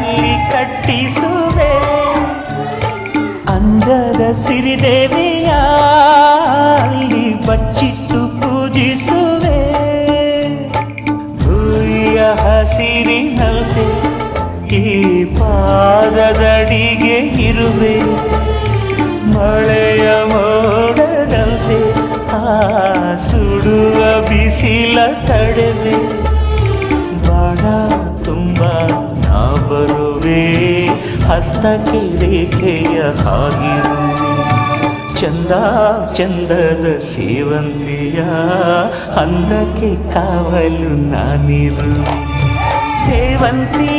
ತಾಳಿ ಕಟ್ಟಿಸುವೆ ಅಂದದ ಸಿರಿದೇವಿಯ ಅಲ್ಲಿ ಬಚ್ಚಿಟ್ಟು ಪೂಜಿಸುವೆ ಭೂಯ ಹಸಿರಿನಲ್ದೆ ಈ ಪಾದದಡಿಗೆ ಇರುವೆ ಮಳೆಯ ಮೋಡದಂತೆ ಆ ಸುಡುವ ಬಿಸಿಲ ತಡೆವೆ ಬಾಣ ತುಂಬ ನಾ ಬರುವೆ ಹಸ್ತಕ್ಕೆ ರೇಖೆಯ ಹಾಗಿರುವೆ ಚಂದ ಚಂದದ ಸೇವಂತಿಯ ಅಂದಕ್ಕೆ ಕಾವಲು ನಾನಿರು ಸೇವಂತಿ